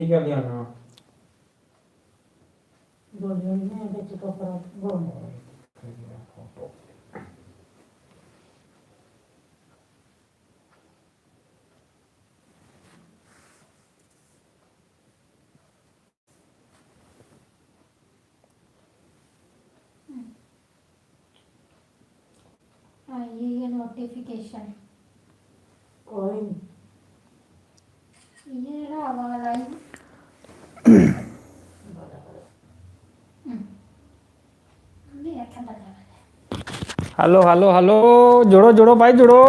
ठीक है लियाना बोलिए मैं बच्चे को पर बोल ये नोटिफिकेशन कोई ये रहा वाला ही नहीं अच्छा लग रहा है। हेलो हेलो हेलो जुड़ो जुड़ो भाई जुड़ो।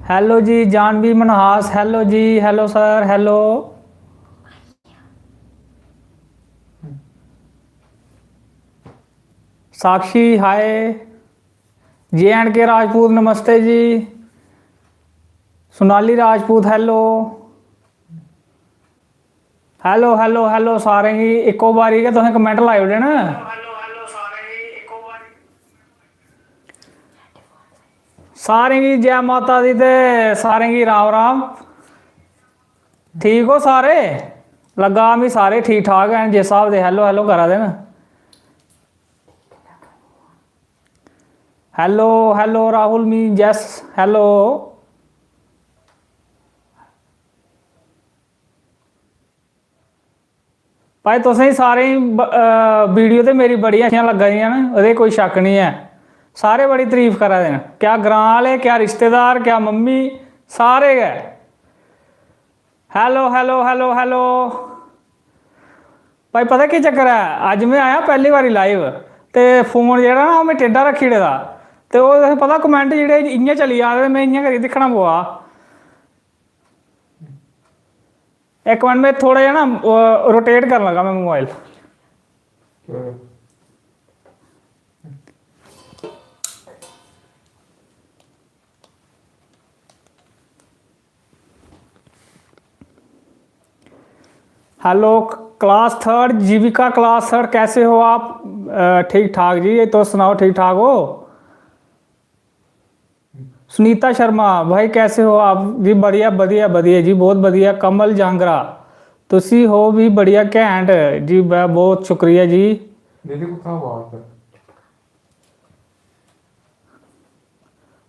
Hello ji Janvi Manhas, hello ji, hello sir, hello Sakshi, hi JNK Rajput, नमस्ते जी। Sonali Rajput, hello hello hello hello सारे ही इको बारी के तुसें कमेंट लाई ओड़े ना। सारें की जय माता दी ते सारें की राम राम। ठीक हो सारे? लगा मी सारे ठीक ठाक हैं जिस हिसाब दे हेलो हेलो करा दे ना। हेलो हेलो राहुल मी जस हेलो। भाई तुसें सारे वीडियो ते मेरी बड़ी अच्छियां लगा दियां न, ओह्दे कोई शक नहीं है। सारे बड़ी तारीफ करा दे न, क्या ग्रां वाले, क्या रिश्तेदार, क्या मम्मी, सारे गै हेलो हेलो हेलो हेलो। भाई पता की चक्कर है, अज मैं आया पहली बारी लाइव ते फोन जेह्ड़ा ना मैं टेढ़ा रक्खी ओड़े दा ते ओह् तुसें पता कमेंट जेह्ड़े इ'यां चली जा ते मैं इ'यां करियै दिक्खना पवा। एक मिनट में थोड़ा जा ना रोटेट करन लगा मैं मोबाइल। हेलो क्लास थर्ड जीविका क्लास थर्ड, कैसे हो आप? ठीक ठाक जी, तो सुनाओ ठीक ठाक हो? सुनीता शर्मा भाई कैसे हो आप जी? बढ़िया बढ़िया बढ़िया जी, बहुत बढ़िया। कमल जांगरा तुसी हो भी बढ़िया घैंट जी, बहुत शुक्रिया जी। दीदी को था बात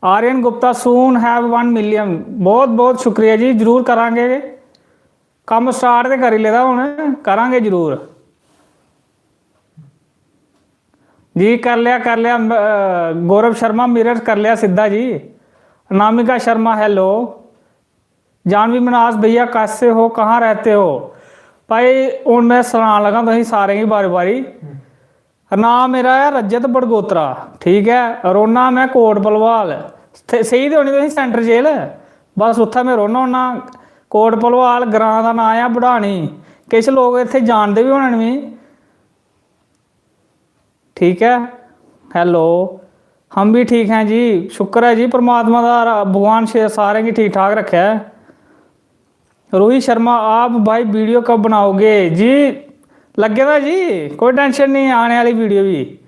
आर्यन गुप्ता सून हैव 1 मिलियन, बहुत बहुत शुक्रिया जी, जरूर करांगे। काम स्टार्ट तो कर ही लेदा हुण, करांगे जरूर जी। कर लिया गौरव शर्मा मिरर कर लिया सीधा जी। अनामिका शर्मा हेलो। जानवी मनास भैया कैसे हो, कहाँ रहते हो? भाई हूँ मैं सुना लगा तुम सारे ही बारी बारी। नाम मेरा है रजत बड़गोत्रा, ठीक है। रोना मैं कोट भलवाल, सही तो होनी तुम सेंटर जेल, बस उत्थे मैं रोना होना। कोट भलवाल ग्रां का नाम है बढ़ानी, किश लोग इत्थे जानते भी होने मी, ठीक है। हेलो हम भी ठीक हैं जी, शुक्र है जी परमात्मा का, भगवान सारे की ठीक ठाक रखे है। रोहित शर्मा आप भाई वीडियो कब बनाओगे जी? लगे दा जी, कोई टेंशन नहीं, आने वाली वीडियो भी।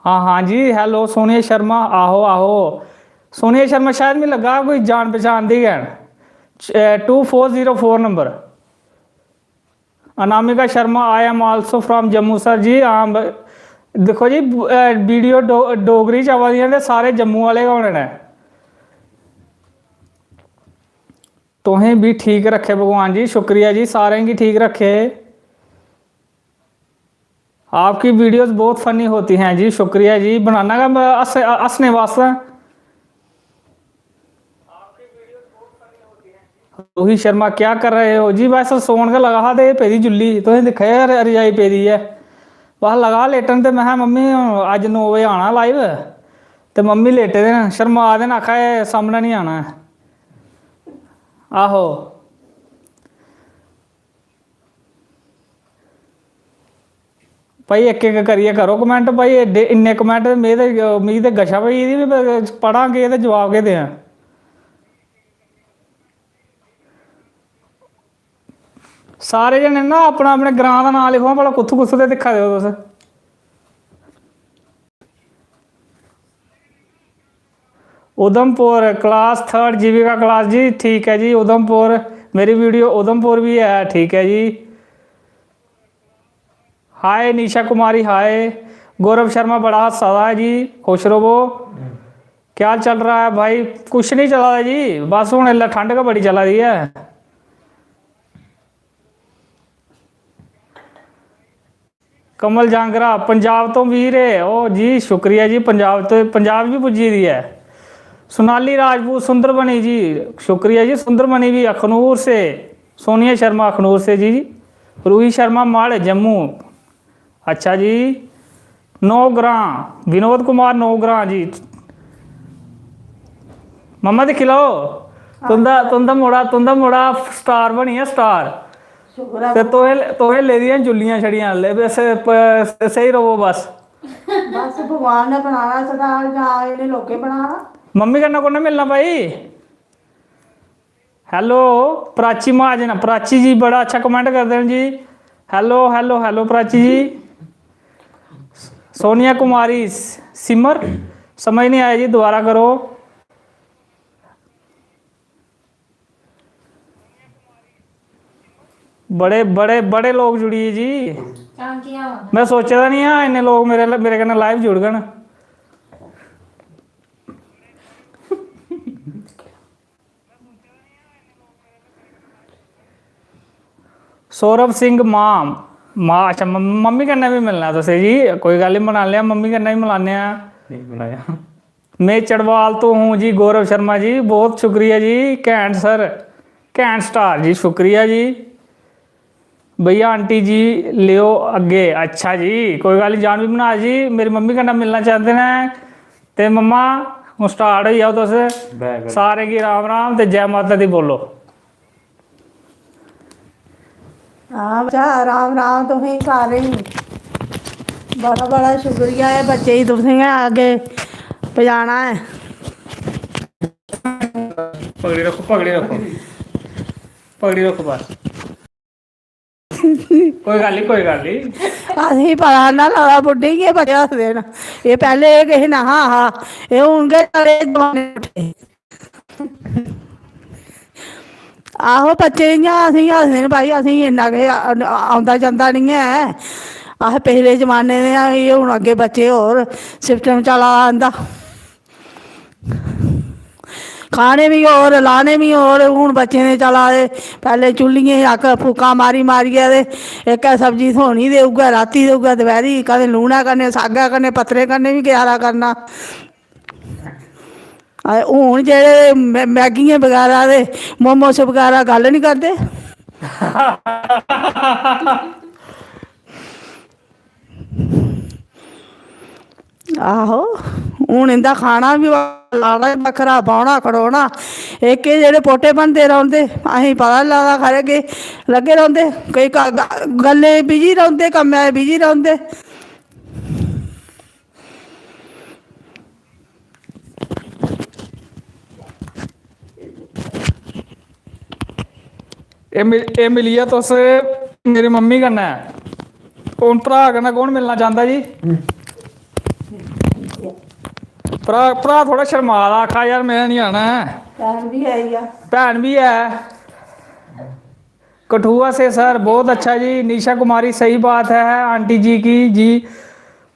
हाँ हाँ जी हेलो सोनिया शर्मा, आहो आहो। सोनिया शर्मा शायद मैं लगा कोई जान पहचान दी है। 2404 नंबर। Anamika Sharma I am also from Jammu sir जी। हाँ देखो जी वीडियो डोगरी च आवा दियां ते सारे जम्मू वाले गै होने ने। तुहें भी ठीक रखे भगवान जी, शुक्रिया जी, सारें की ठीक रखे। आपकी वीडियोस बहुत फनी होती हैं जी, शुक्रिया जी, बनाना का हंसने वास्ते। रोहित शर्मा क्या कर रहे हो जी? बस सोन का लगा दे पेदी जुल्ली, तुसें दिक्खा रजाई पेदी है, बस लगा लेटन। तो मैं मम्मी अज 9 बजे आना लाइव, तो मम्मी लेटे दे न, शर्मा दे न, आखा सामने नहीं आना है। आहो भाई एक एक करिए करो कमेंट भाई, एडे इन्ने कमेंट मिगी तो गशा पई गेदी, पढ़ा केह् ते जवाब केह् देआं। सारे जने ना अपना अपने ग्रां का नाम लिखो भला, कुत्थों कुत्थों दे दिक्खा दे हो तुस। उधमपुर क्लास 3rd जीविका क्लास जी, ठीक है जी। उधमपुर मेरी वीडियो उधमपुर भी है, ठीक है जी। हाय निशा कुमारी, हाय। गौरव शर्मा बड़ा हंसा है जी, खुश रहो। क्या चल रहा है भाई? कुछ नहीं चला रहा जी, बस हूँ ठंड का बड़ी चला रही है। कमल जांगरा पंजाब तो वीर है, ओ जी शुक्रिया जी। पंजाब तो पंजाब भी पुजी दी है। सोनाली राजपूत सुंदरबनी जी, शुक्रिया जी। सुंदरबनी भी अखनूर से। सोनिया शर्मा अखनूर से जी। रूही शर्मा माड़ जम्मू, अच्छा जी। नौग्रां विनोद कुमार नौग्रां जी। मम्मा दिक्खी लो, तुंदा मुड़ा स्टार बनी है, स्टार। शुक्र है ते तोहे ले दियां जुल्लियां छड़ियां ले, बस सही रहो बस। बस भगवान ने बनाना सरदार जा इन्हें लोके बनाना। मम्मी कन्नै कौन मिलना भाई? हेलो प्राची महाजन, प्राची जी बड़ा अच्छा कमेंट करते हैं जी। हेलो हेलो हेलो प्राची जी। सोनिया कुमारी सिमर, समझ नहीं आया जी, दोबारा करो। बड़े बड़े बड़े लोग जुड़िए जी। चांटियां मैं सोचा नहीं है इन्ने लोग मेरे कन्नै लाइव जुड़ गए। सौरभ सिंह मां अच्छा मम्मी कन्नै भी मिलना तुसें जी, कोई गल नहीं, मना लिया मम्मी कन्नै भी मिलाने आ। नहीं बनाया। मैं चढ़वाल तो हूँ जी। गौरव शर्मा जी बहुत शुक्रिया जी। कैंट सर, कैंट स्टार जी, शुक्रिया जी। भैया आंटी जी लियो अगे, अच्छा जी कोई गल नहीं। जान भी बना जी मेरी मम्मी कन्नै मिलना चाहते हैं ते मम्मा हूँ स्टार्ट हो जाओ तुस सारे की राम राम ते जय माता दी बोलो। हाँ बच्चा राम राम तुसें सारे ही। बड़ा बड़ा शुक्रिया है बच्चे ही, तुसें आगे पजाना है। पगड़ी रखो पगड़ी रखो पगड़ी रखो बस। कोई गल नहीं कोई गल नहीं। असें पता ना लगदा बुड्ढे गै बड़े हसदे न। एह् पैह्लें एह् किश नेहा हा, एह् हून गै सारे जमाने उट्ठे। आहो बच्चे इ'यां असेंगी हसदे न भाई, असेंगी इन्ना किश औंदा जंदा निं ऐ। अस पिछले जमाने दे आं, एह् हून अग्गें बच्चे होर सिस्टम चला दा इं'दा। खाने भी होर लाने भी होर हून बच्चें दे चला दे। पैह्लें चुल्लियें अक्क फूकां मारी मारियै ते इक्कै सब्जी थ्होनी ते उ'ऐ रातीं ते उ'ऐ दपैह्री, कदें लूनै कन्नै सागै कन्नै पत्तरें कन्नै बी गुजारा करना। हून जेह्ड़े मैगियें बगैरा ते मोमोस बगैरा गल्ल निं करदे। आहो हून इं'दा खाना बी लाना बक्खरा, बौह्ना खड़ोना। एह् जेह्ड़े पोटे बनदे रौंह्दे, असेंगी पता निं लगदा खरे केह् लग्गे रौंह्दे, कोई गल्लें बिजी रौंह्दे, कम्मै बिजी रौंह्दे। एह् मिलिया तुस मेरी मम्मी कन्नै, हून भ्राऽ कन्नै कौन मिलना चांह्दा जी? भ्राऽ थोड़ा शर्मा दा, आखा यार मैं नहीं आना है। भैन भी आई आ। भैन भी है कठुआ से सर, बहुत अच्छा जी। निशा कुमारी सही बात है आंटी जी की जी।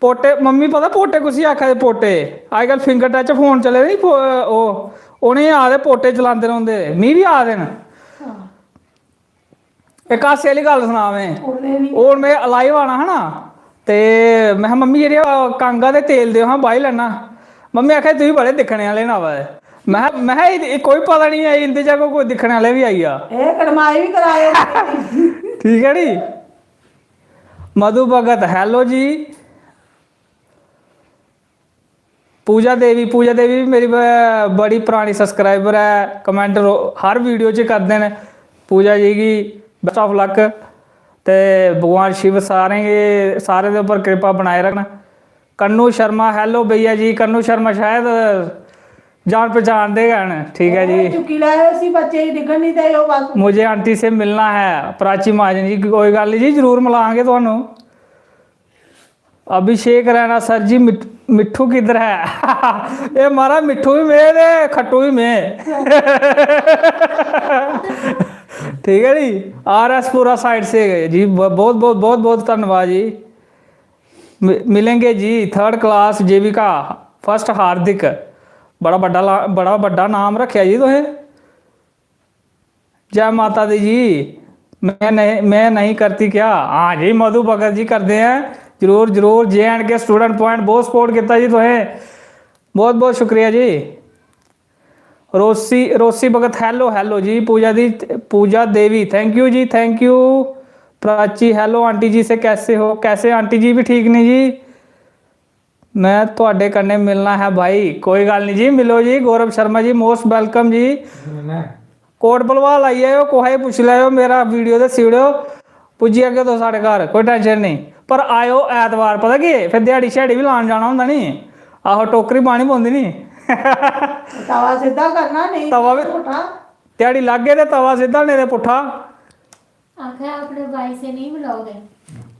पोटे मम्मी पता पोटे कुसी आखा दे? पोटे अजकल फिंगर टच फोन चले दे, ओह् उ'नेंगी आखदे पोटे चलांदे रौंह्दे, मी भी आखदे न। इक हास्से आह्ली गल्ल सनां में, हून में लाइव आना हा ना ते मैं मम्मी जेह्ड़ी कांगा दे तेल दे हां बाही लैना। मम्मी आखा तुसीं बड़े दिक्खने आह्ले न आवा दे। मैं कोई पता नहीं है इंदे चा कोई दिक्खने आह्ले भी आई जा। एह् कड़माई भी कराए। ठीक है नी। मधु भगत हेलो जी। पूजा देवी भी मेरी बड़ी पुरानी सब्सक्राइबर है, कमेंट हर वीडियो च करते हैं। पूजा जी की बेस्ट ऑफ लक ते भगवान शिव सारे दे उपर कृपा बनाए रखना। कन्नू शर्मा हेलो भैया जी। कन्नू शर्मा शायद जान पहचान दे गए, ठीक है जी। चुकी लाए उसी बच्चे डिगन नहीं दे बस। मुझे आंटी से मिलना है, प्राची महाजन जी। कोई गल नहीं जी, जरूर मिलांगे तुहानू। अभिषेक रैना सर जी मिट्ठू किधर है ये मारा मिट्ठू भी मैं ते खट्टू भी मैं ठीक है जी RS पूरा साइड से गए जी बहुत बहुत बहुत बहुत धन्यवाद जी मिलेंगे जी 3rd क्लास जीविका फर्स्ट हार्दिक बड़ा बड़ा नाम रखा जी तुहें जय माता दी जी मैं नहीं करती क्या हाँ जी मधु भगत जी करते हैं जरूर जरूर JNK स्टूडेंट पॉइंट बहुत सपोर्ट किया जी तुहें बहुत बहुत शुक्रिया जी रोसी भगत हेलो हेलो जी पूजा देवी थैंक यू जी thank you Prachi hello aunty जी से कैसे हो कैसे आंटी जी भी ठीक नहीं जी मैं ਤੁਹਾਡੇ कन्ने मिलना है भाई कोई गल नहीं जी मिलो जी गौरव शर्मा जी मोस्ट वेलकम जी कोट भलवाल आई आयो कोहे पुछ लियो मेरा वीडियो दे सीड़ो पुज्जी अगे तो साढ़े घर कोई टेंशन नहीं पर आयो ऐतवार पता कि फिर दिहाड़ी श्याड़ी भी लान जाना होंदा नहीं आहो टोकरी पानी पौंदी नहीं तवा सीधा करना नहीं तवा भी पुट्ठा दिहाड़ी लग गए ते तवा सीधा नहीं ते पुट्ठा आखिर अपने भाई से नहीं मिलाओगे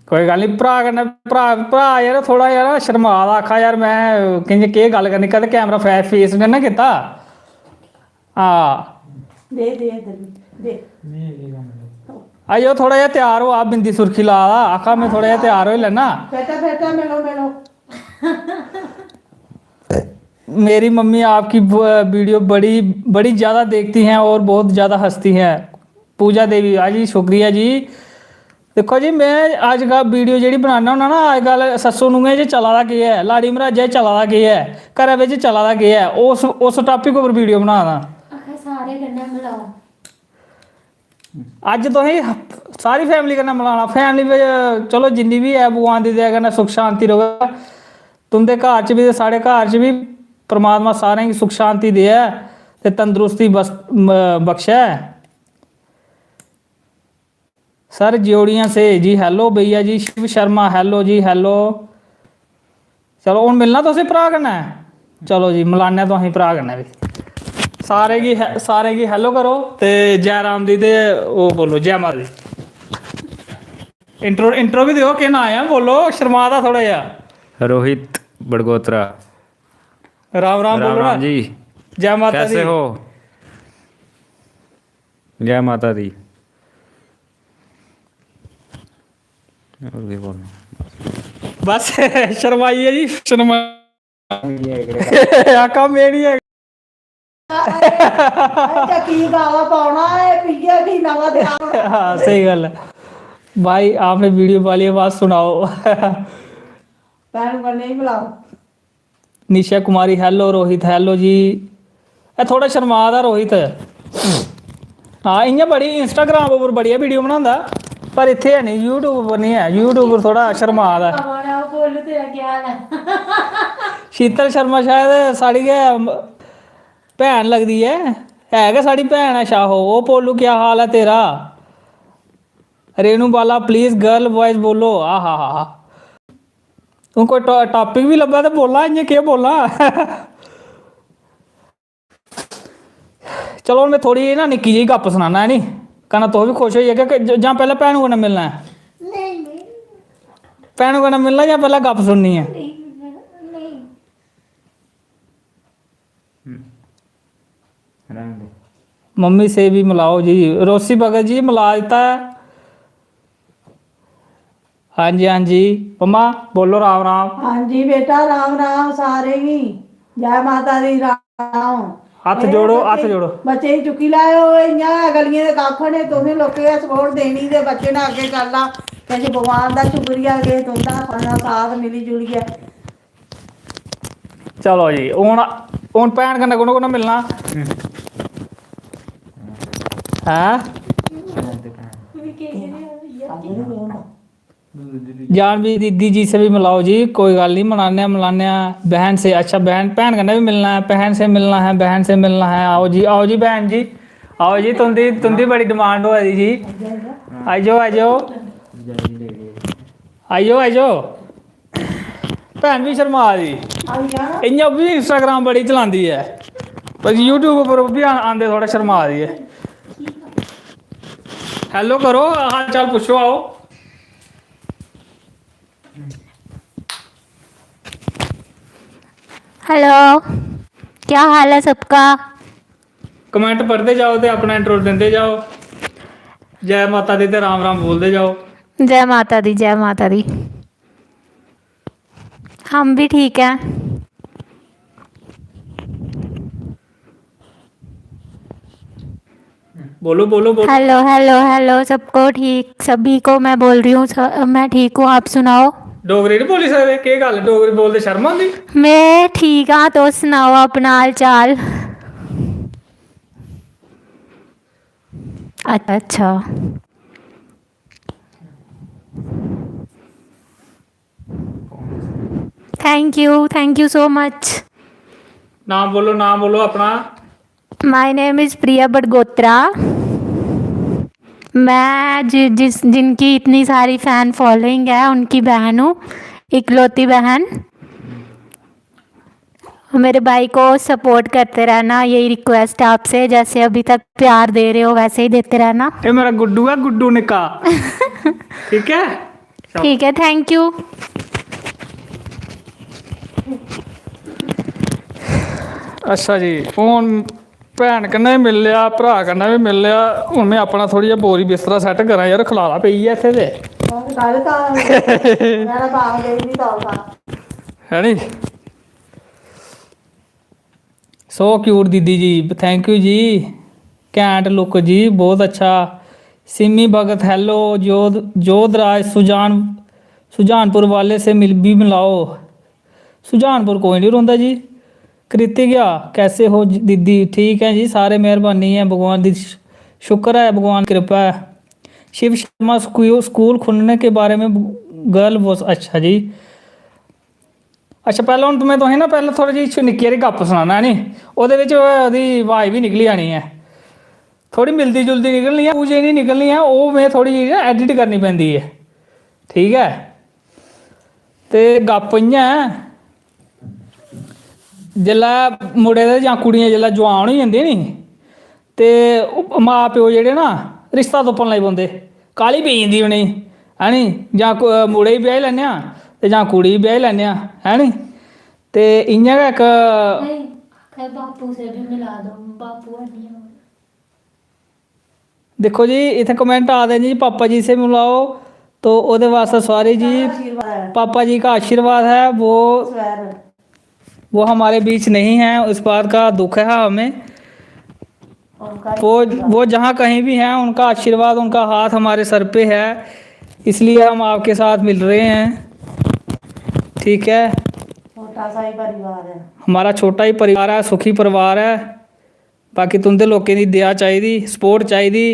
कोई गल नहीं भरा कन्नै भरा यार थोड़ा यार शर्मा दा आखा यार मैं किंज केह् गल करनी कदें कैमरा फेस ने ना कीता हाँ दे दे इधर दे आइयो थोड़ा जिहा तैयार हो आप बिंदी सुर्खी ला दा आखा मैं थोड़ा जिहा तैयार हो लेना बेटा मिलो मेरी मम्मी आपकी वीडियो बड़ी ज़्यादा देखती हैं और बहुत ज़्यादा हंसती हैं पूजा देवी हाँ जी शुक्रिया जी देखो जी मैं अजकल वीडियो जी बनाना होना ना अजकल सस्सू नूहें च चला दा केह् है लाड़ी मराजा च चला दा केह् है घरै बिच चला दा केह् है उस टॉपिक उप्पर वीडियो बना दा आखिर सारे कन्नै मिलाओ अज तुसें सारी फैमिली कन्नै मिलाना फैमिली बिच चलो जिन्नी भी है भगवान दी दया कन्नै सुख शांति रवै तुंदे घर च भी ते साढ़े घर च भी परमात्मा सारें गी सुख शांति देऐ ते तंदरुस्ती बख्शै सर ज्योड़ियां से जी हेलो भैया जी शिव शर्मा हेलो जी हेलो चलो हुन मिलना तुसें भरा कन्नै चलो जी मिलाने तुसें भरा कन्नै भी सारे गी हेलो करो ते जय राम दी ते ओह् बोलो जय माता दी इंट्रो भी दियो केह् नाम है बोलो शर्मा दा थोड़ा जिहा रोहित बड़गोत्रा राम राम बोलो ना जी जय माता दी कैसे हो जय माता दी और भी बोलो बस शर्माइए जी शर्मा आका मेरी है अच्छा की गावा पाउना है पिया की नवा दे हाँ सही गल है भाई आपने वीडियो वाली आवाज सुनाओ पैन को नहीं मिलाओ निशा कुमारी हेलो रोहित हेलो जी ए थोड़ा शर्मा दा रोहित हाँ इ'यां बड़ी इंस्टाग्राम उप्पर बढ़िया वीडियो बनांदा पर इत्थे है नहीं यूट्यूब उप्पर नहीं है यूट्यूब उप्पर थोड़ा शर्मा दा हमारा बोल तेरा क्या हाल है शीतल शर्मा शायद साड़ी गै भैन लगदी है गै साड़ी भैन है शाहो ओ पोलू क्या हाल है तेरा रेनू बाला प्लीज गर्ल बॉयज बोलो आ हा तू कोई टॉपिक भी लब्भा तो बोला इ'यां केह् बोला चलो हून मैं थोड़ी ना निक्की जी गप्प सनाना है नी कन्नै तुस भी खुश होई जागे जां पैह्लें भैनू कन्नै मिलना है नहीं भैनू कन्नै मिलना जां पैह्लें गप्प सुननी है नहीं मम्मी से भी मिलाओ जी रोसी भगत जी मिला देता है हाँ जी मम्मा बोलो राम राम हाँ जी बेटा राम राम सारे ही जय माता दी राम हत्थ जोड़ो हत्थ जोड़ो बच्चे ही चुकी लाओ इ'यां गलियां दे कक्ख ने तुसें लोकें सपोर्ट देनी ते बच्चे ने अग्गे करना कहंदे भगवान दा शुक्रिया के तुंदा सारा साथ मिली जुलियै चलो जी हून भैन कन्नै कु'न कु'न मिलना हैं जानवी दीदी जी से भी मिलाओ जी कोई गल नहीं मिलाने बहन से अच्छा बहन कन्नै भी मिलना है बहन से मिलना है बहन से मिलना है आओ जी बहन जी आओ जी तुंदी बड़ी डिमांड हो दी जी आई जाओ भैन भी शर्मा दी इ'यां भी इंस्टाग्राम बड़ी चलांदी है पर यूट्यूब उप्पर भी आंदे थोड़ा शर्मा दी है हेलो करो हाल चाल पुछो आओ हेलो, क्या हाल है सबका? ਕਮੈਂਟ ਪੜ੍ਹਦੇ ਜਾਓ ਤੇ ਆਪਣਾ ਇੰਟਰੋ ਦਿੰਦੇ ਜਾਓ। ਜੈ ਮਾਤਾ ਦੀ ਤੇ ਰਾਮ ਰਾਮ ਬੋਲਦੇ ਜਾਓ। जय माता दी, जय माता दी। हम भी ठीक हैं। बोलो बोलो बोलो। हेलो हेलो हेलो सबको ठीक, सभी को मैं बोल रही हूँ, मैं ठीक हूँ, आप सुनाओ। डोगरी नहीं बोली सकते? केह् गल्ल डोगरी बोलदे शर्म आंदी? मैं ठीक हाँ, तो सुनाओ अपना हाल चाल। अच्छा। Thank you so much. नाम बोलो अपना। माय नेम इज़ प्रिया बडगोत्रा। मैं जिनकी इतनी सारी फ़ैन फॉलोइंग है उनकी बहन हूँ, इकलौती बहन। मेरे भाई को सपोर्ट करते रहना, यही रिक्वेस्ट है आपसे, जैसे अभी तक प्यार दे रहे हो वैसे ही देते रहना। ये मेरा गुड्डू है, गुड्डू निक्का। ठीक है। ठीक है, थैंक यू। अच्छा जी, हूँ भैन कन्नै भी मिल लिया, भरा कन्नै भी मिल लिया। हूँ मैं अपना थोड़ी जी बोरी बिस्तरा सैट करा यार, खलारा पई है इत्थे ते है नी। सो क्यूट दीदी जी, थैंक यू जी। कैंट लुक जी, बहुत अच्छा। सिमी भगत हेलो। जोधराज सुजानपुर वाले से भी मिलाओ। सुजानपुर कोई नहीं रोंदा जी। कृतिका कैसे हो दीदी? ठीक है जी, सारे मेहरबानी है, भगवान दी शुक्र है, भगवान की कृपा है। शिव शर्मा स्कूल खुलने के बारे में गर्ल वो अच्छा जी। अच्छा पहले हूँ मैं तुसें ना पहले थोड़ी जी निक्की हारी गप्प सुनाना है नी, ओहदे विच ओहदी आवाज़ भी निकली जानी है, थोड़ी मिलती जुलती निकलनी है, पूजे नहीं निकलनी है, वो मैं थोड़ी जी ना एडिट करनी पैंदी है। ठीक है, ते गप्प इ'यां है, जिसलै मुड़े दे जां कुड़ियां जिसलै जवान होई जंदियां नी, ते मां प्यो जेह्ड़े ना रिश्ता तुप्पन लगी पौंदे, काह्ली पेई जंदी उ'नेंगी, है नी। जां मुड़े गी ब्याही लैन्ने आं ते जां कुड़ी गी ब्याही लैन्ने आं, है नी। ते इ'यां गै इक बापू से भी मिला दो, बापू देखो जी इत्थै कमेंट आ दे जी, पापा जी से मिलाओ, तो ओहदे वास्ते सॉरी जी, पापा जी का आशीर्वाद है, वो हमारे बीच नहीं है, उस बात का दुख है हमें। वो जहाँ कहीं भी हैं उनका आशीर्वाद, उनका हाथ हमारे सर पे है, इसलिए हम आपके साथ मिल रहे हैं। ठीक है, छोटा सा ही परिवार है हमारा, छोटा ही परिवार है, सुखी परिवार है। बाकी तुंदे लोकें दी दया चाहिदी, सपोर्ट चाहिदी।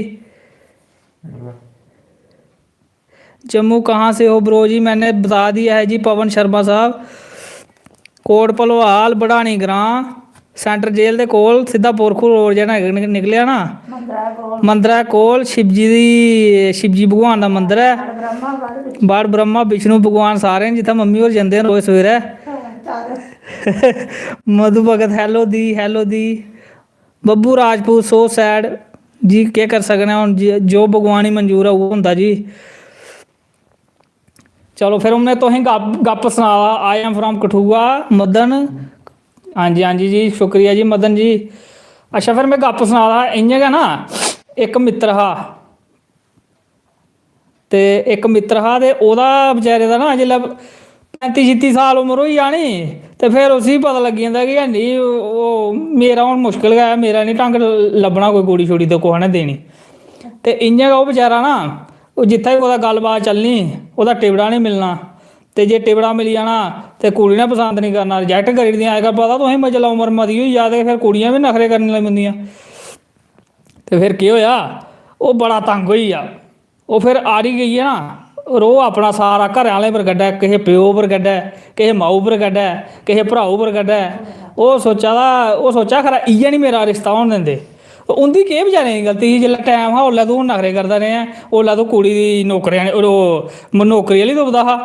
जम्मू कहाँ से हो ब्रो जी? मैंने बता दिया है जी, पवन शर्मा साहब। कोट भलवाल बढ़ानी ग्रां, सेंटर जेल दे कोल, सीधा पोरखू रोड जेह्ड़ा निकलेआ ना, मंदरै कोल शिवजी भगवान दा मंदर है, बड़ ब्रह्मा विष्णु भगवान सारे न, जित्थै मम्मी होर जंदे न रोज सवेरै। मधु भगत हैलो दी। बब्बू राजपूत सो सैड जी, केह् कर सकने हुन, जो भगवान ही मंजूर है वो होंदा जी। चलो फिर मैं तुसें गप्प सना, I am from Kathua Madan. हाँ जी जी, शुक्रिया जी मदन जी। अच्छा फिर मैं गप्प सना दा, इ'यां गै ना इक मित्तर हा, ते इक मित्तर हा, ते ओह्दा बेचारे दा ना जिसलै 35-36 साल उम्र होई जानी, ते फिर उसी पता लग्गी जंदा कि हैनी ओह् मेरा हून मुश्कल गै, मेरा नहीं ढंग लब्भना कोई कुड़ी शुड़ी ते कुसै ने देनी। ते इ'यां गै ओह् बेचारा ना, ओह् जित्थै बी कुदै गल्ल बात चलनी, ओह्दा टिबड़ा नहीं मिलना, ते जे टिबड़ा मिली जाना ते कुड़ी ने पसंद नहीं करना, रिजैक्ट करी ओड़दियां। अज्जकल पता तुसें जिसलै उम्र मती होई जा ते फिर कुड़ियां बी नखरे करन लगी पौंदियां। ते फिर केह् होया, ओह् बड़ा तंग होई गेआ, ओह् फिर आरी गेई है ना, रोह् अपना सारा घरै आह्लें पर कड्ढै, किसे प्यो पर कड्ढै, किसे माऊ पर कड्ढै, किसे भ्राऊ पर कड्ढै। ओह् सोचा खरा इ'यै निं मेरा रिश्ता होन दिंदे। उं'दी केह् बचैरें दी गलती ही, जिसलै टैम हा उसलै तूं नखरे करदा रेहा, उसलै तूं कुड़ी दी नौकरी आह्ली तुपदा हा,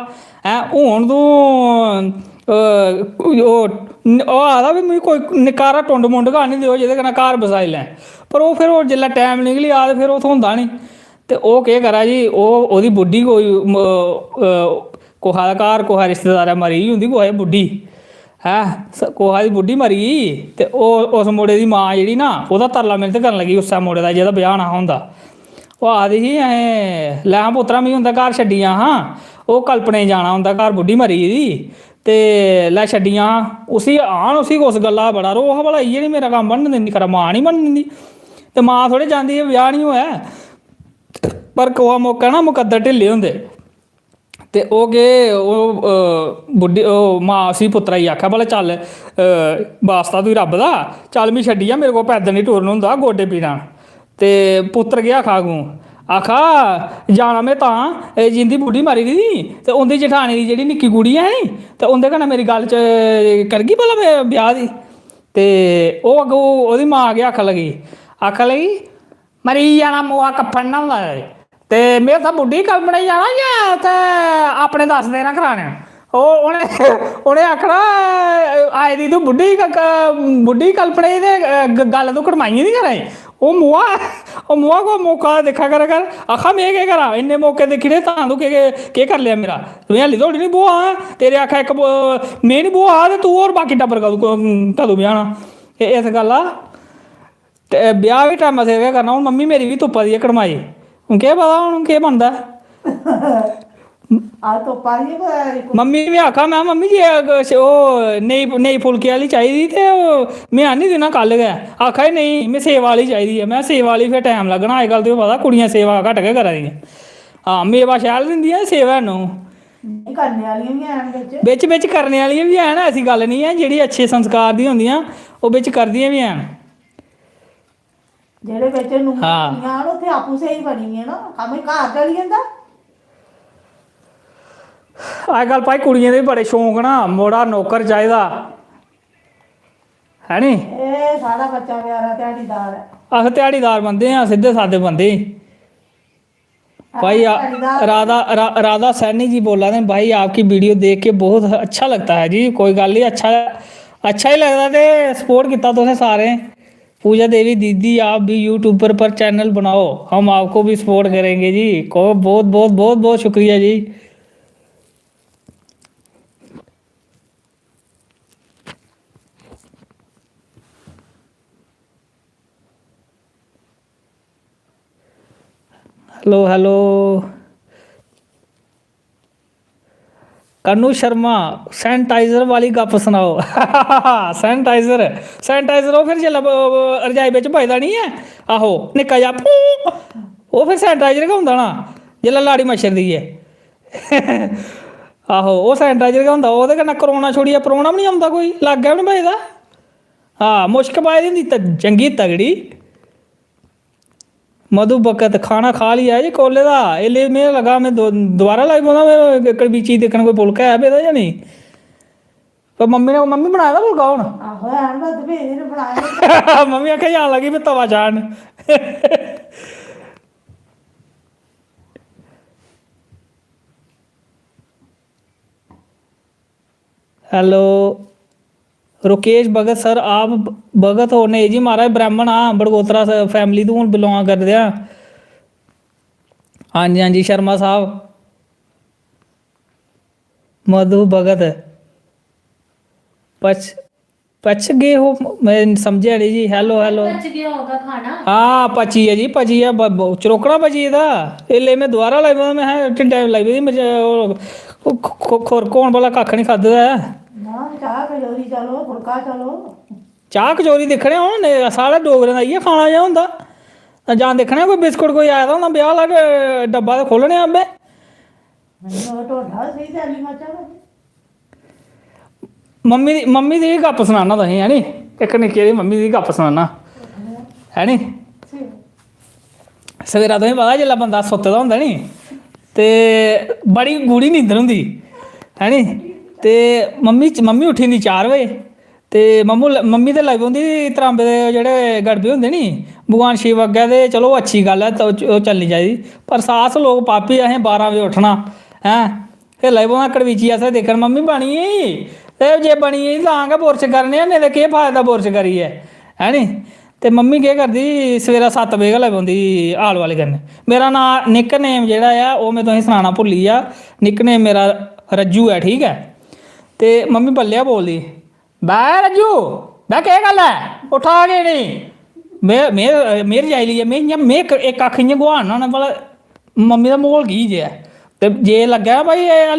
हैं हून तूं ओह् आखदा भी मिगी कोई निक्का हारा टुंड मुंड गै आह्नी देओ जेह्दे कन्नै घर बसाई लैं। पर ओह् फिर जिसलै टैम निकली जा ते फिर ओह् थ्होंदा निं। ते ओह् केह् करै जी, ओह्दी बुड्ढी कोई कुसै दे घर कुसै रिश्तेदारै मरी दी होंदी, कुसै दी बुड्ढी, ਹੈ ਕੋਹਾ ਦੀ ਬੁੱਢੀ ਮਰੀ ਤੇ ਉਹ ਉਸ ਮੁੰਡੇ ਦੀ ਮਾਂ ਜਿਹੜੀ ਨਾ ਉਹਦਾ ਤਰਲਾ ਮਿਹਨਤ ਕਰਨ ਲੱਗੀ ਉਸੇ ਮੁੰਡੇ ਦਾ ਜਿਹਦਾ ਵਿਆਹ ਨਾ ਹੁੰਦਾ। ਉਹ ਆਖਦੀ ਸੀ ਐ ਲੈ ਪੁੱਤਰਾ ਮੈਂ ਹੁੰਦਾ ਘਰ ਛੱਡੀਆਂ ਹਾਂ, ਉਹ ਕਲਪਨੇ ਜਾਣਾ ਹੁੰਦਾ ਘਰ ਬੁੱਢੀ ਮਰੀ ਦੀ ਤੇ ਲੈ ਛੱਡੀਆਂ ਉਸੀ ਆਣ ਉਸੀ ਉਸ ਗੱਲਾਂ ਬੜਾ ਰੋਹ ਭਲਾ ਇਹ ਨਹੀਂ ਮੇਰਾ ਕੰਮ ਬਣਨ ਦਿੰਦੀ, ਖਰਾ ਮਾਂ ਨਹੀਂ ਬਣਨ ਦਿੰਦੀ ਤੇ ਮਾਂ ਥੋੜੇ ਜਾਂਦੀ ਵਿਆਹ ਨਹੀਂ ਹੋਇਆ। ਪਰ ਕੋਹਾ ਮੌਕਾ ਨਾ ਮੁਕੱਦਰ ਢਿੱਲੇ ਹੁੰਦੇ ਤੇ ਉਹ ਗਏ ਉਹ ਬੁੱਢੀ ਉਹ ਮਾਂ ਸੀ ਪੁੱਤਰਾ ਹੀ ਆਖਿਆ ਭਲਾ ਚੱਲ ਵਾਸਤਾ ਤੂੰ ਰੱਬ ਦਾ ਚੱਲ ਮੈਂ ਛੱਡੀ ਆ, ਮੇਰੇ ਕੋਲ ਪੈਦਲ ਨਹੀਂ ਟੁਰਨ ਹੁੰਦਾ ਗੋਡੇ ਪੀੜਾਂ। ਤੇ ਪੁੱਤਰ ਗਿਆ ਖਾਗੂ ਆਖਾ ਜਾਣਾ ਮੈਂ ਤਾਂ ਇਹ ਜਿੰਦੀ ਬੁੱਢੀ ਮਾਰੀ ਦੀ ਤੇ ਉਹਦੀ ਜਠਾਣੀ ਦੀ ਜਿਹੜੀ ਨਿੱਕੀ ਕੁੜੀ ਹੈ ਤੇ ਉਹਦੇ ਕਹਣਾ ਮੇਰੀ ਗੱਲ 'ਚ ਕਰ ਗਈ ਭਲਾ ਮੈਂ ਵਿਆਹ ਦੀ। ਤੇ ਉਹ ਅੱਗੋਂ ਉਹਦੀ ਮਾਂ ਆ ਕੇ ਆਖਣ ਲੱਗੀ ਮਰੀ ਜਾਣਾ ਮੋਆ ਕੱਫਣ ਨਾ ਹੁੰਦਾ ਤੇ ਮੇਰੇ ਤਾਂ ਬੁੱਢੀ ਕਲਪਣੇ ਜਾਣਾ ਜਾਂ ਤੇ ਆਪਣੇ ਦੱਸ ਦੇਣਾ ਕਰਾਣੇ। ਉਹਨੇ ਆਖਣਾ ਆਏ ਦੀ ਤੂੰ ਬੁੱਢੀ ਕਲਪਣੇ ਦੇ ਗੱਲ ਤੂੰ ਕੜਮਾਈ ਨਹੀਂ ਕਰਾਈ। ਉਹ ਮੂਆ ਕੋ ਮੌਕਾ ਦੇਖਾ ਕਰ ਆਖਾ ਮੈਂ ਕੀ ਕਰਾਂ ਇੰਨੇ ਮੌਕੇ ਦੇਖੀ ਨੇ ਤਾਂ ਤੂੰ ਕੀ ਕਰ ਲਿਆ ਮੇਰਾ ਤੂੰ ਹਾਲੀ ਥੋੜੀ ਨਹੀਂ ਬੋਆ ਤੇਰੇ ਆਖਾ ਇੱਕ ਮੈਂ ਨਹੀਂ ਬੋਆ ਤੇ ਤੂੰ ਹੋਰ ਬਾਕੀ ਟੱਬਰ ਕਦੋਂ ਵਿਆਹਣਾ ਇਸ ਗੱਲ ਆ। ਤੇ ਵਿਆਹ ਵੀ ਟਾਈਮ ਸਿਰ ਕਰਨਾ। ਹੁਣ ਮੰਮੀ ਮੇਰੀ ਵੀ ਧੁੱਪਾ ਦੀ ਕੜਮਾਈ ਹੁਣ ਕੀ ਪਤਾ ਹੁਣ ਕੀ ਬਣਦਾ। ਮੰਮੀ ਵੀ ਆਖਾ ਮੈਂ ਮੰਮੀ ਜੀ ਉਹ ਨਹੀਂ ਫੁਲਕੇ ਵਾਲੀ ਚਾਹੀਦੀ ਤੇ ਮੈਂ ਆਨੀ ਦੇਣਾ ਕੱਲ ਗਿਆ ਆਖਾ ਨਹੀਂ ਮੈਂ ਸੇਵਾ ਵਾਲੀ ਚਾਹੀਦੀ ਹੈ। ਮੈਂ ਸੇਵਾ ਵਾਲੀ ਫਿਰ ਟਾਈਮ ਲੱਗਣਾ ਅੱਜ ਕੱਲ੍ਹ ਤੇ ਪਤਾ ਕੁੜੀਆਂ ਸੇਵਾ ਘੱਟ ਕੇ ਕਰਾ ਦੀਆਂ। ਹਾਂ ਮੇਵਾ ਸ਼ੈਲ ਦਿੰਦੀਆਂ ਸੇਵਾ ਨੂੰ ਵਿੱਚ ਕਰਨੇ ਵਾਲੀਆਂ ਵੀ ਹਨ। ਐਸੀ ਗੱਲ ਨਹੀਂ ਹੈ ਜਿਹੜੀ ਅੱਛੇ ਸੰਸਕਾਰ ਦੀਆਂ ਹੁੰਦੀਆਂ ਉਹ ਵਿੱਚ ਕਰਦੀਆਂ ਵੀ ਹਨ। ਜਿਹੜੇ ਵਿੱਚ ਨੂੰ ਆਣ ਉੱਥੇ ਆਪੂ ਸਹੀ ਬਣੀ ਹੈ ਨਾ ਕੰਮ ਘਰ ਚਲੀ ਜਾਂਦਾ। ਅੱਜ ਕੱਲ੍ਹ ਭਾਈ ਕੁੜੀਆਂ ਦੇ ਬੜੇ ਸ਼ੌਂਕ ਨਾ ਮੋੜਾ ਨੌਕਰ ਚਾਹੀਦਾ ਹੈ ਨੀ। ਇਹ ਸਾਡਾ ਬੱਚਾ ਪਿਆਰਾ ਦਿਹਾੜੀਦਾਰ ਹੈ। ਆਹ ਦਿਹਾੜੀਦਾਰ ਬੰਦੇ ਆ सीधे साधे बंदे। भाई राधा सैनी जी बोला थे भाई आपकी वीडियो देख के बहुत अच्छा लगता है जी। कोई गल नहीं अच्छा ही लगता तो सपोर्ट किया तुसें सारे। पूजा देवी दीदी आप भी यूट्यूबर पर चैनल बनाओ हम आपको भी सपोर्ट करेंगे जी। को बहुत बहुत बहुत बहुत शुक्रिया जी। हेलो कन्नू शर्मा सैनिटाइजर वाली गप सुनाओ। सैनिटाइजर वो फिर जिसलै रजाई बिच बजदा नहीं है आहो निक्का जा वो फिर सैनिटाइजर गै होंदा ना जिसलै लाड़ी मच्छर दी है। आहो वो सैनिटाइजर गै होंदा ओह्दे कन्नै करोना छोड़ियै परोना भी नहीं औंदा कोई लाग्गै भी नहीं बजदा। हाँ मुश्क पाई दी होंदी चंगी तगड़ी। मधु बकत खाना खा लिया जी कोले का इसलिए मैं लगा मैं दोबारा लाई पौना कड़ी चीज देखना कोई फुलका है बेदा या नहीं। पर मम्मी बनाया था फुलका हूँ मम्मी आखे जान लगी मैं तवा चाढ़न। हेलो रुकेश भगत सर आप भगत हो नहीं जी महाराज ब्राह्मण हाँ बड़गोत्रा फैमिली तो हूँ बिलोंग करते हैं। हाँ जी शर्मा साहब मधु भगत पच गए हो मैं समझा नहीं जी। हेलो पच गया होगा खाना। हाँ पची है जी पची है चरोकड़ा पची था इसलिए मैं दोबारा लाई पा मैं टाइम लाई पी मुझे कौन भला कख नहीं खादा है। चाह कचौरी दिक्खने हूँ साढ़े डोगरें का इयै खाना जा होंदा जां दिक्खने कोई बिस्कुट कोई आया होंदा ब्याह ला के डब्बा तो खोलने आबे। मम्मी दी गप्प सनाना तुसें है नी इक निक्के दी मम्मी दी गप्प सनाना है नी। सवेरा तुसें पता जिसलै बंदा सुत्ते दा होंदा नी ते बड़ी गूढ़ी नींदर होंदी है नी। ते मम्मी उठी जंदी 4 बजे ते मम्मी ते लगी पौंदी त्रांबे दे जेह्ड़े गड़बे होंदे नी भगवान शिव अग्गें ते चलो अच्छी गल्ल है तो ओह् चलनी चाहिदी। पर सास लोग पापी असें 12 बजे उठना हैं फिर लगी पौना कड़वीची असें दिक्खन मम्मी बनी गेई ते जे बनी गेई तां गै बुरश करने नेईं ते केह् फायदा बुरश करियै है नी। ते मम्मी केह् करदी सवेरा 7 बजे गै लगी पौंदी हाल वाले करने। मेरा नाम निक नेम जेह्ड़ा है ओह् मैं तुसेंगी सनाना भुल्ली गेआ। निक नेम मेरा रज्जू है ठीक है। ते मम्मी बल्लेआ बोलदी ਬੈ ਰੱਜੂ ਬੈ ਕੀ ਗੱਲ ਹੈ ਉਠਾ ਕੇ ਨਹੀਂ ਮੈਂ ਰਜਾਈ ਲਈ ਮੈਂ ਇੱਕ ਅੱਖ ਇੰਜ ਗੁਹਾਨਾ ਨਾ ਵਾਲਾ ਮੰਮੀ ਦਾ ਮਾਹੌਲ ਕੀ ਜਿਹਾ ਤੇ ਜੇ ਲੱਗਾ ਭਾਈ ਇਹ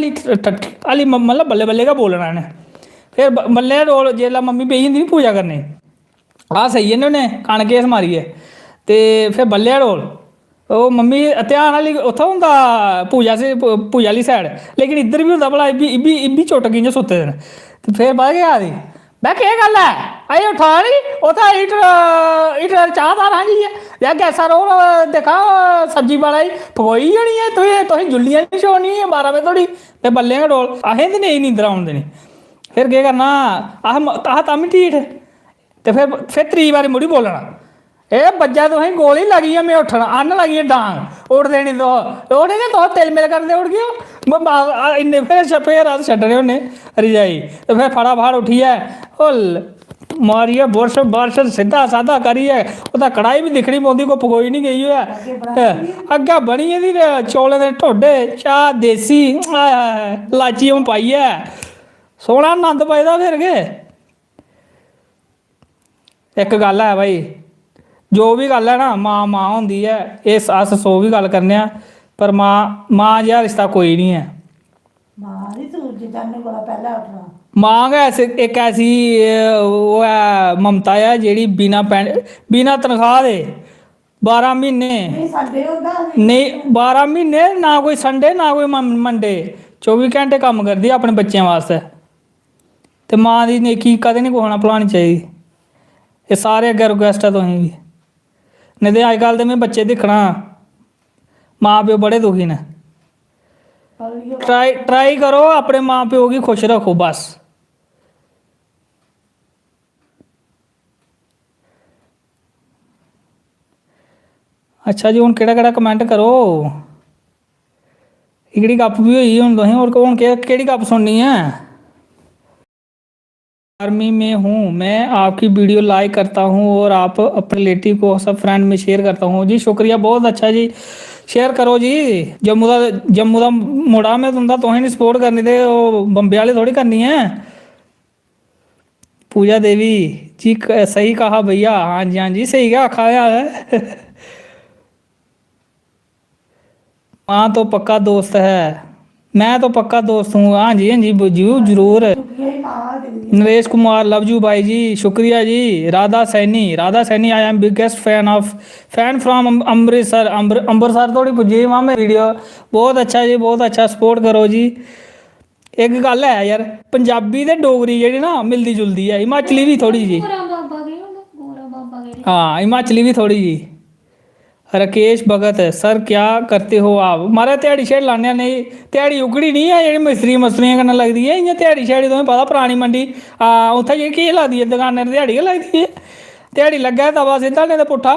ਅਲੀ ਮਤਲਬ ਬੱਲੇ ਬੱਲੇ ਕਾ ਬੋਲਣਾ ਨੇ ਫਿਰ ਬੱਲੇ ਰੋਲ ਜੇ ਲਾ ਮੰਮੀ ਪਈ ਹੁੰਦੀ ਪੂਜਾ ਕਰਨੀ ਆ ਸਹੀ ਇਹਨੇ ਉਹਨੇ ਕਣ ਕੇਸ ਮਾਰੀ ਹੈ ਤੇ ਫਿਰ ਬੱਲੇ ਰੋਲ ਉਹ ਮੰਮੀ ਧਿਆਨ ਵਾਲੀ ਉੱਥੋਂ ਹੁੰਦਾ ਪੂਜਾ ਪੂਜਾ ਵਾਲੀ ਸਾਈਡ ਲੇਕਿਨ ਇੱਧਰ ਵੀ ਹੁੰਦਾ ਭਲਾ ਇਬੀ ਚੁੱਟ ਗਈ ਜੇ ਸੁੱਤੇ ਦਿਨ ਤੇ ਫਿਰ ਬਾਅਦ ਗਿਆ ਦੀ ਮੈਂ ਕੀ ਗੱਲ ਹੈ ਆਈ ਉਠਾ ਨਹੀਂ ਉਹ ਤਾਂ ਈਟਰ ਚਾਹ ਦਾ ਰਾਂਝੀ ਹੈ ਜਾਂ ਗੈਸਾ ਰੋਲ ਦੇਖਾ ਸਬਜ਼ੀ ਵਾਲਾ ਹੀ ਫਗੋਈ ਜਾਣੀ ਹੈ ਤੁਸੀਂ ਜੁੱਲੀਆਂ ਨਹੀਂ ਛੋਣੀ 12 ਵਜੇ ਥੋੜੀ ਤੇ ਬੱਲੇ ਦਾ ਡੋਲ ਆਹੇ ਤੇ ਨਹੀਂ ਨੀਂਦਰ ਆਉਂਦੇ ਨੇ ਫਿਰ ਕੀ ਕਰਨਾ ਆਹ ਤਾਂ ਵੀ ਢੀਠ ਤੇ ਫਿਰ ਤੀਜੀ ਵਾਰੀ ਮੁੜੀ ਬੋਲਣਾ ਇਹ ਬੱਜਾ ਤੁਸੀਂ ਗੋਲੀ ਲੱਗੀ ਆ ਮੈਂ ਉੱਠਣਾ ਅੰਨ ਲੱਗੀ ਡਾਂਗ ਉੱਠ ਦੇਣੀ ਉਹਨੇ ਤਾਂ ਤਿਲ ਮਿਲ ਕਰਦੇ ਉੱਠ ਗਿਆ ਇੰਨੇ ਫਿਰ ਰਾਤ ਛੱਡਣੇ ਉਹਨੇ ਰਜਾਈ ਤੇ ਫਿਰ ਫਟਾਫਟ ਉੱਠੀ ਹੈ ਉਹ ਮਾਰੀਏ ਬੁਰਸ਼ ਸਿੱਧਾ ਸਾਦਾ ਕਰੀਏ ਉਹਦਾ ਕੜਾਈ ਵੀ ਦਿਖਣੀ ਪਾਉਂਦੀ ਕੋਈ ਪਕੋਈ ਨਹੀਂ ਗਈ ਹੋਇਆ ਅੱਗਾ ਬਣੀ ਇਹਦੀ ਚੌਲੇ ਦੇ ਢੋਡੇ ਚਾਹ ਦੇਸੀ ਲਾਚੀ ਉਹ ਪਾਈ ਹੈ ਸੋਹਣਾ ਆਨੰਦ ਪਾਇਦਾ ਫਿਰ ਕੇ ਇੱਕ ਗੱਲ ਹੈ ਭਾਈ ਜੋ ਵੀ ਗੱਲ ਹੈ ਨਾ ਮਾਂ ਹੁੰਦੀ ਹੈ ਇਹ ਸੱਸ ਸੌ ਵੀ ਗੱਲ ਕਰਨੇ ਆ ਪਰ ਮਾਂ ਜਿਹਾ ਰਿਸ਼ਤਾ ਕੋਈ ਨਹੀਂ ਹੈ ਮਾਂ ਇੱਕ ਐਸੀ ਉਹ ਹੈ ਮਮਤਾ ਹੈ ਜਿਹੜੀ ਬਿਨਾ ਤਨਖਾਹ ਦੇ 12 ਮਹੀਨੇ ਨਹੀਂ 12 ਮਹੀਨੇ ਨਾ ਕੋਈ ਸੰਡੇ ਨਾ ਕੋਈ ਮੰਡੇ 24 ਘੰਟੇ ਕੰਮ ਕਰਦੀ ਆਪਣੇ ਬੱਚਿਆਂ ਵਾਸਤੇ ਤੇ ਮਾਂ ਦੀ ਨੇਕੀ ਕਦੇ ਨਹੀਂ ਕੋਹਣਾ ਭੁਲਾਉਣੀ ਚਾਹੀਦੀ ਇਹ ਸਾਰੇ ਅੱਗੇ ਰਿਕੁਐਸਟ ਹੈ ਤੁਸੀਂ ਵੀ नहीं तो अजकल तो मैं बच्चे दिखना माँ प्यो बड़े दुखी ने ट्राई करो अपने माँ प्यो की खुश रखो बस अच्छा जी हुण केड़ा कमेंट करो इकड़ी गप भी हुई हुण तुसीं होर हुण केड़ी गप सुननी है आर्मी में हूँ मैं आपकी वीडियो लाइक करता हूँ और आप अपने रिलेटिव को सब फ्रेंड में शेयर करता हूँ जी शुक्रिया बहुत अच्छा जी शेयर करो जी जम्मू का मुड़ा में तुंदा तुसें नहीं सपोर्ट करनी ते बंबे वाले थोड़ी करनी है पूजा देवी जी सही कहा भैया हाँ जी सही क्या आखा है माँ तो पक्का दोस्त है मैं तो पक्का दोस्त हूँ हाँ जी जरूर नरेश कुमार लव यू भाई जी शुक्रिया जी Radha Saini I am biggest fan from Amritsar थोड़ी पुजी वहाँ में वीडियो बहुत अच्छा जी बहुत अच्छा सपोर्ट करो जी एक गल है यार पंजाबी ते डोगरी जेह्ड़ी ना मिलदी जुलदी है हिमाचली भी थोड़ी जी हाँ हिमाचली भी थोड़ी जी राकेश भगत सर क्या करते हो आप मारा ध्याड़ी शेड़ लाने नहीं ध्याड़ी उगड़ी नहीं है जी मस्तरियां करना लगती है इ'यां ध्याड़ी शेड़ी तुम्हें पता पुरानी मंडी उत्थै जी केह् लगदी है दुकानें पर ध्याड़ी गै लगदी है ध्याड़ी लग्गे तवा सिद्धा नेईं ते पुट्ठा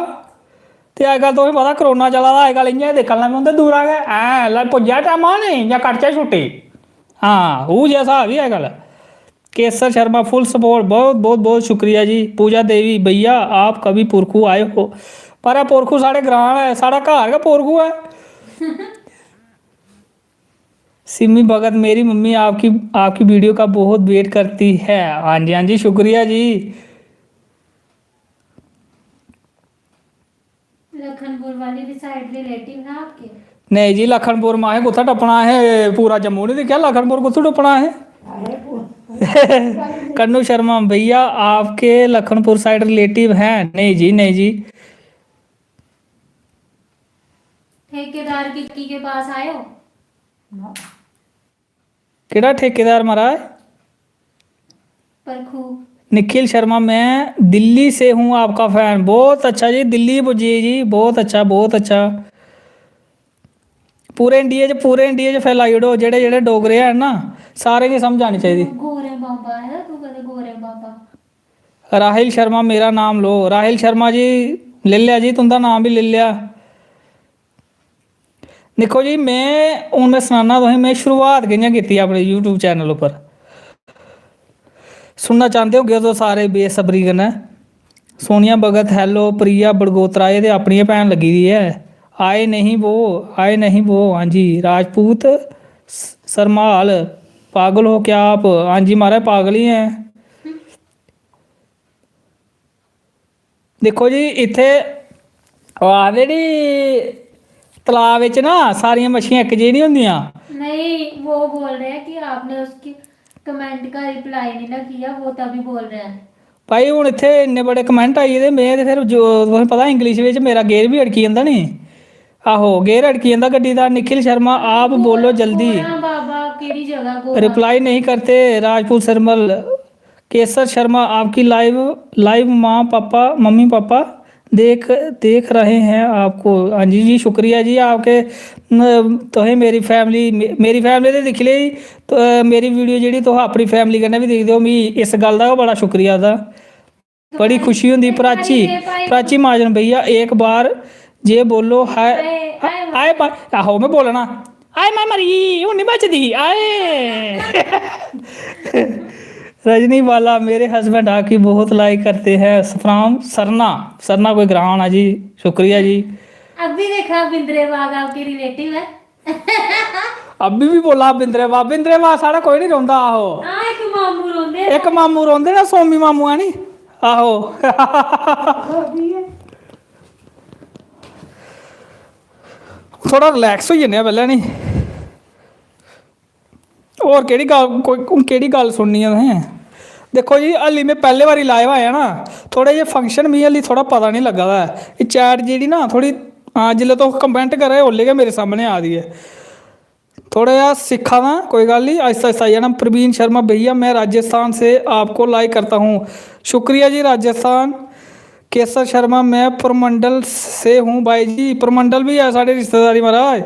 ते अजकल तुसें पता करोना चला दा अजकल इ'यां दिक्खन लगी पौंदे दूरा गै ऐ पुज्जा टैमा नहीं जां कटचै छुट्टी हाँ ओह् जेहा स्हाब ही अजकल केसर शर्मा फुल सपोर्ट बहुत शुक्रिया जी पूजा देवी भैया आप कभी पुरखू आए हो पर पोरखू साढ़े ग्रां है साढ़ा घर का पोरखू है सिमी भगत मेरी मम्मी आपकी वीडियो का बहुत वेट करती है हाँ जी शुक्रिया जी लखनपुर वाली भी साइड रिलेटिव है आपके नहीं जी लखनपुर में है कुत्था टपना है पूरा जम्मू नहीं दिखा लखनपुर कुत्थू टपना है कन्नू शर्मा भैया आपके लखनपुर साइड रिलेटिव हैं नहीं जी ठेकेदार की के पास आए हो केड़ा ठेकेदार महाराज परखू निखिल शर्मा मैं दिल्ली से हूँ आपका फैन बहुत अच्छा जी दिल्ली पुजी जी बहुत अच्छा पूरे इंडिया च फैलाई ओड़ो जेड़े डोगरे हैं ना सारे की समझ आनी चाहिए गोरे बाबा है तू कदे गोरे बाबा राहिल शर्मा मेरा नाम लो राहिल शर्मा जी ले लिया जी तुंदा नाम भी ले लिया देखो जी मैं सनाना तुसें मैं शुरुआत कि'यां कीती अपने यूट्यूब चैनल उप्पर सुनना चाहते हो तो सारे बेसब्री कन्नै सोनिया भगत हैलो प्रिया बड़गोत्रा ये अपनी भैन लगी दी है आए नहीं वो हाँ जी राजपूत सरमाल पागल हो क्या आप हाँ जी महाराज पागल ही हैं ਦੇਖੋ ਜੀ ਇੱਥੇ ਉਹ ਆਖਦੇ ਨੀ ਤਲਾਬ ਵਿੱਚ ਨਾ ਸਾਰੀਆਂ ਮੱਛੀਆਂ ਇੱਕ ਜਿਹੀ ਨਹੀਂ ਹੁੰਦੀਆਂ। नहीं वो बोल रहे हैं कि आपने उसकी कमेंट का रिप्लाई नहीं ना किया, वो तभी बोल रहे हैं। ਭਾਈ ਹੁਣ ਇੱਥੇ ਇੰਨੇ ਬੜੇ ਕਮੈਂਟ ਆਈ ਤੇ ਮੈਂ ਤੇ ਫਿਰ ਜੋ ਤੁਹਾਨੂੰ ਪਤਾ ਇੰਗਲਿਸ਼ ਵਿੱਚ ਮੇਰਾ ਗੇਅਰ ਵੀ ਅੜਕੀ ਜਾਂਦਾ ਨਹੀਂ। ਆਹੋ ਗੇਅਰ ਅੜਕੀ ਜਾਂਦਾ ਗੱਡੀ ਦਾ। ਨਿਖਿਲ ਸ਼ਰਮਾ ਆਪ ਬੋਲੋ ਜਲਦੀ, गोरा बाबा केड़ी जगह गोरा? रिप्लाई नहीं करते। राजपूत सरमल केसर शर्मा आपकी लाइव माँ पापा मम्मी पापा देख रहे हैं आपको। हाँ जी जी शुक्रिया जी आपके तो है मेरी फैमिली ते दिख ली तो मेरी वीडियो जी तुस अपनी फैमिली कन्नै भी दिखदे हो। मिगी इस गल दा बड़ा शुक्रिया दा, बड़ी खुशी होंदी। प्राची महाजन भैया एक बार जे बोलो हाय आए आहो मैं बोलना आए मैं मरी हूँ नहीं बचदी आए। रजनी वाला मेरे हस्बैंड आपकी बहुत लाइक करते हैं फ्रॉम सरना कोई ग्राम ना जी, शुक्रिया जी। अभी देखा बिंद्रे बाग आपके रिलेटिव है। अभी भी बोला बिंद्रे बाग साढ़ा कोई नहीं रोंदा। आहो हाँ एक मामू रोंदे एक मामू रोंदे ना, सोमी मामू है नी। आहो थोड़ा रिलैक्स हो जन्ने पहले नी। और केड़ी गल सुननी है तुसें? देखो जी हल्ली मैं पहले बारी लाइव आया ना, थोड़े जे फंक्शन मिगी हल्ली थोड़ा पता नहीं लगा दा है। ये चैट जी ना थोड़ी हाँ जिसले तुस कमेंट करा दे ओल्ले गै मेरे सामने आ दी है। थोड़ा जहा सिखा दा, कोई गल नहीं आहिस्ता आहिस्ता आई जाना। प्रवीण शर्मा भैया मैं राजस्थान से आपको लाइक करता हूँ, शुक्रिया जी राजस्थान। केसर शर्मा मैं परमंडल से हूँ भाई जी, परमंडल भी है साढ़े रिश्तेदारी महाराज।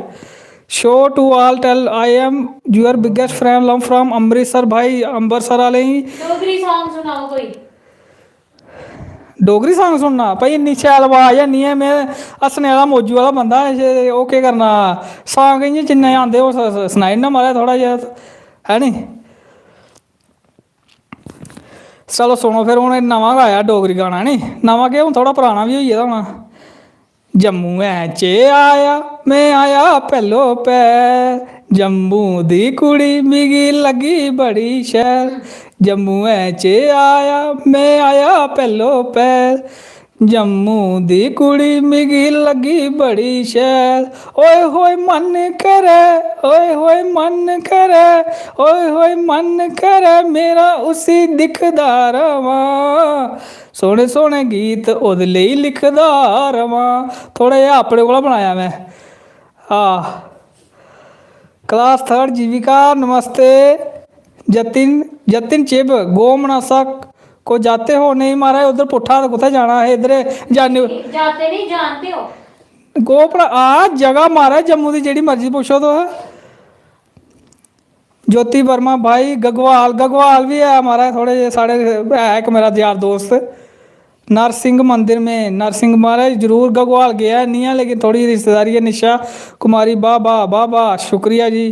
Show to all tell I am your biggest friend love from Amritsar. भाई अमृतसर वाले ही डोगरी सॉन्ग सुनाओ कोई। डोगरी सॉन्ग सुनना भाई इन्नी शैल आवाज़ है नहीं है। मैं हस्सने वाला मौजू वाला बंदा है, ओह् केह् करना सॉन्ग इ'यां जिन्ने आंदे ओह् सनाई ना मारा थोड़ा जेहा है नी। चलो सुनो फिर हूँ नवां गाया डोगरी गाना नी, नवां केह् हूँ थोड़ा पराना भी होई गेदा होना। जम्मू च आया मैं आया पहलो पैर, जम्मू दी कुड़ी मिगी लगी बड़ी शैल। जम्मू च आया मैं आया पहलो पैर, जम्मू दी कुड़ी मिगी लगी बड़ी शैल। ओए होए मन करे ओए होए मन करे ओए होए मन करे मेरा उसी दिखदा रवां। सोहने सोहने गीत ओहदे लेई लिखदा रवां। थोड़ा जिहा अपने कोला बनाया मैं। क्लास 3 जीविका नमस्ते। जतिन चिब गो मनासा को जाते हो? नहीं महाराज उधर पुट्ठा तो कुत्थै जाना है, इधर जाने जाते नहीं जानते हो। गो भरा जगह महाराज जम्मू की जेह्ड़ी मर्जी पुच्छो तुस। ज्योति वर्मा भाई गगवाल भी है महाराज, थोड़े जे साढ़े है एक मेरा यार दोस्त। नरसिंह मंदिर में नरसिंह महाराज जरूर गगवाल गया नहीं है, लेकिन थोड़ी रिश्तेदारी है। निशा कुमारी वाह शुक्रिया जी।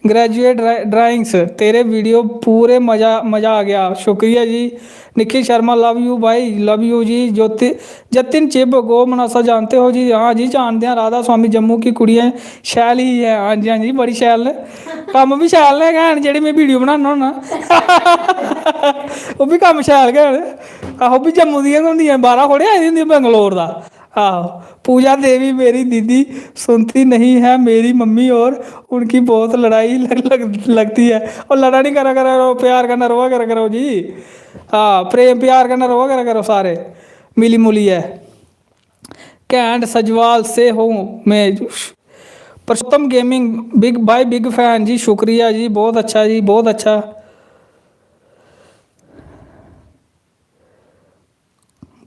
ग्रेजुएट ड्राइंग्स तेरे वीडियो पूरे मज़ा आ गया, शुक्रिया जी। निखिल शर्मा लव यू भाई, लव यू जी। जतिन चिब गो मनासा जानते हो जी? हाँ जी जानते हैं। राधा स्वामी जम्मू की कुड़ियाँ शैल ही है। हाँ जी बड़ी शैल ने, कम भी शैल ने गैन जेह्ड़ी मैं वीडियो बनाना होना वो भी कम शैल गैन। आहो भी जम्मू दियां होंदियां, बाहरा थोड़े आई दी होंदी बैंगलोर दा। आहो पूजा देवी मेरी दीदी सुनती नहीं है मेरी मम्मी, और उनकी बहुत लड़ाई लगती है। और लड़ा नहीं करा करो, प्यार करना रोआ करा करो जी। हाँ प्रेम प्यार करना रोआ करा करो सारे मिली मुली है। कैंट सजवाल से हूँ मैं। पुरुषोत्तम गेमिंग बिग फैन जी, शुक्रिया जी, बहुत अच्छा जी, बहुत अच्छा।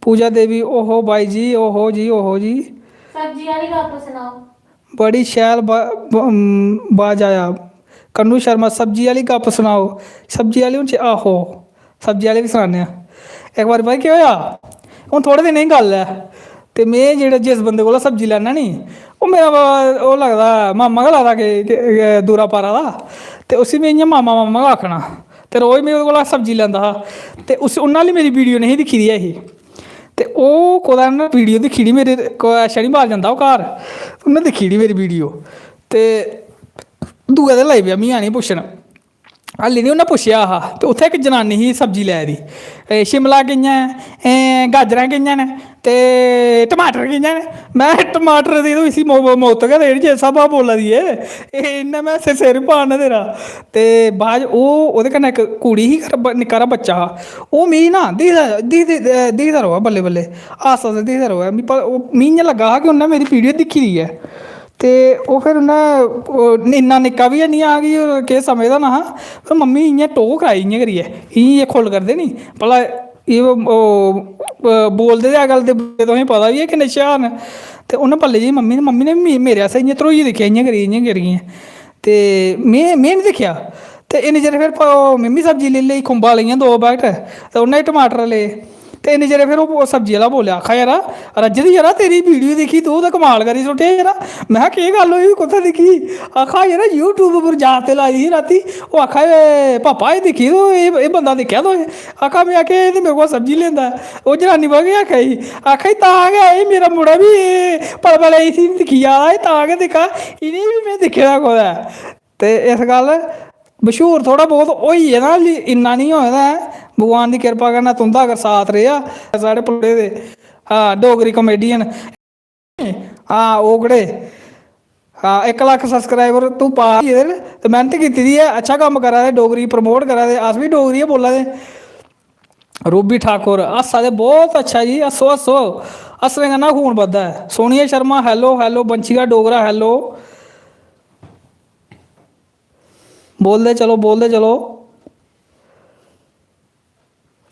पूजा देवी ओहो भाई जी, ओहो जी सब्जी वाली गप सुनाओ। बड़ी शैल बाज आया। कन्नू शर्मा सब्जी वाली गप सुनाओ। सब्जी वाली हूँ आहो सब्जी वाली भी सनाने। एक बार भाई केह् होया, हूँ थोड़े दिन ही गल है, तो मैं जेह्ड़ा जिस बंदे कोला सब्जी लैना नी ओह् मेरा ओह् लगदा मामा गै लगदा कि दूरा पारा दा, ते उसी में इ'यां मामा गै आखना, ते रोज़ में ओह्दे कोला सब्जी लैंदा हा। ते उन्नै हाल्ली मेरी वीडियो नहीं दिक्खी दी ऐ ही, ते ओह् कुदै ना वीडियो दिक्खी दी मेरे शनिवार जंदा ओह् घर, उन्नै दिक्खी दी मेरी वीडियो, ते दूए दिन लाई पेआ मिगी आनी पुच्छन। हाल्ली नहीं उन्नै पुच्छेआ हा, ते उत्थै इक जनानी ही सब्जी लै दी, शिमला कि'यां ऐ, गाजरां कि'यां न, ते टमाटर कि'यां न मैं टमाटर दी तो इसी मुफ्त गै देनी जिस स्हाबा बोला दी ऐ इन्ना मैं सिर पाना तेरा ते बाद ओह्दे कन्नै इक कुड़ी ही निक्का हारा बच्चा हा ओह् मिगी ना दिखदा रवै बल्लें बल्लें आस्ता आस्ता दिखदा रवै मिगी इ'यां लग्गा हा कि उन्नै मेरी वीडियो दिक्खी दी ऐ ते ओह् फिर उन्नै इन्ना निक्का बी हैनी हा कि केह् समझदा ना हा पर मम्मी इ'यां टोह् कराई इ'यां करियै इ'यां खोल करदे नी भला एह् बोलदे ते अज्जकल दे तुसेंगी पता बी है किन्ने होशियार न ते उन्नै बल्ले जी मम्मी ने मेरे आस्ते इ'यां ध्रोइयै दिक्खेआ इ'यां करियै ते में निं दिक्खेआ ते इन्ने चिर फिर मिम्मी सब्जी लेई लेई खुंबा लेइयां 2 पैकट ते उन्नै टमाटर ले ते इन्ने चिर फिर ओह् सब्जी आह्ला बोलेआ आखा यारा रज्जदी यारा तेरी वीडियो दिक्खी तूं ते कमाल करी सुट्टेआ यारा में केह् गल्ल होई कुत्थें दिक्खी आखा यारा यूट्यूब उप्पर जात ते लाई ही राती ओह् आखा पापा एह् दिक्खी तूं एह् बंदा दिक्खेआ तूं आखा में आखेआ एह् ते मेरे कोल सब्जी लेंदा ओह् जनानी पता केह् आखा तां गै एह् मेरा मुड़ा बी पल इसी दिक्खी जा दा तां गै दिक्खा इ'नें बी में दिक्खे दा कुदै ते इस गल्ल मश्हूर थोह्ड़ा बहुत होई गेदा इन्ना निं होए दा ऐ भगवान दी कृपा कन्नै तुं'दा अगर साथ रेहा साढ़े पुड़े दे डोगरी कॉमेडियन ओकड़े 1 लाख सब्सक्राइबर तूं पा ते मेहनत कीती दी ऐ अच्छा कम्म करा दे डोगरी प्रमोट करा दे अस बी डोगरी गै बोला दे रूबी ठाकुर हस्सा दे बहुत अच्छा जी हस्सो हस्सने कन्नै खून बधदा ऐ सोनिया शर्मा हैलो बंशिका डोगरा हैलो बोलते चलो